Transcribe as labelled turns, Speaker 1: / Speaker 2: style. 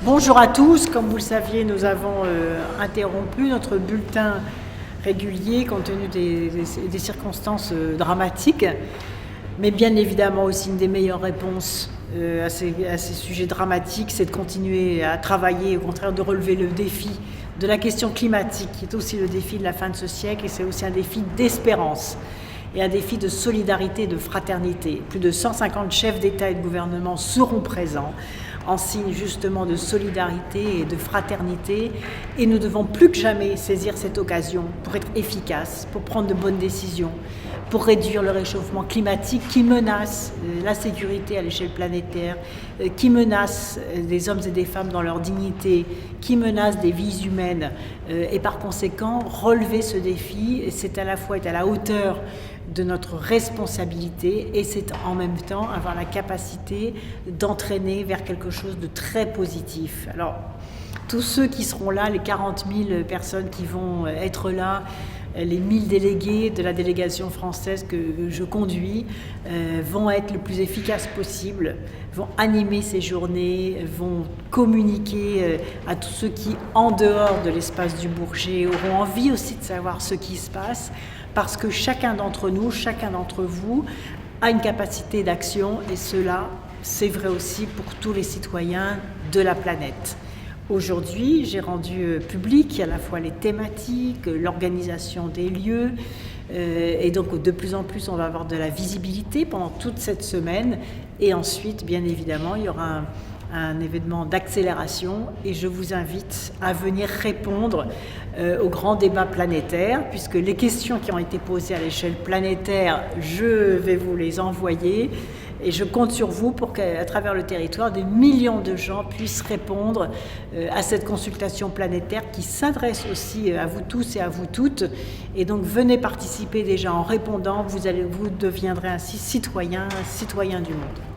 Speaker 1: Bonjour à tous, comme vous le saviez, nous avons interrompu notre bulletin régulier compte tenu des circonstances dramatiques, mais bien évidemment aussi une des meilleures réponses à ces sujets dramatiques, c'est de continuer à travailler, au contraire de relever le défi de la question climatique, qui est aussi le défi de la fin de ce siècle, et c'est aussi un défi d'espérance et un défi de solidarité et de fraternité. Plus de 150 chefs d'État et de gouvernement seront présents en signe justement de solidarité et de fraternité, et nous devons plus que jamais saisir cette occasion pour être efficaces, pour prendre de bonnes décisions, pour réduire le réchauffement climatique qui menace la sécurité à l'échelle planétaire, qui menace des hommes et des femmes dans leur dignité, qui menace des vies humaines, et par conséquent relever ce défi, c'est à la fois être à la hauteur de notre responsabilité, et c'est en même temps avoir la capacité d'entraîner vers quelque chose de très positif. Alors, tous ceux qui seront là, les 40 000 personnes qui vont être là, les 1000 délégués de la délégation française que je conduis, vont être le plus efficaces possible, vont animer ces journées, vont communiquer à tous ceux qui, en dehors de l'espace du Bourget, auront envie aussi de savoir ce qui se passe, parce que chacun d'entre nous, chacun d'entre vous a une capacité d'action, et cela, c'est vrai aussi pour tous les citoyens de la planète. Aujourd'hui, j'ai rendu public à la fois les thématiques, l'organisation des lieux, et donc de plus en plus on va avoir de la visibilité pendant toute cette semaine, et ensuite bien évidemment il y aura un événement d'accélération, et je vous invite à venir répondre au grand débat planétaire, puisque les questions qui ont été posées à l'échelle planétaire, je vais vous les envoyer, et je compte sur vous pour qu'à travers le territoire, des millions de gens puissent répondre à cette consultation planétaire qui s'adresse aussi à vous tous et à vous toutes. Et donc venez participer déjà en répondant, vous deviendrez ainsi citoyen du monde.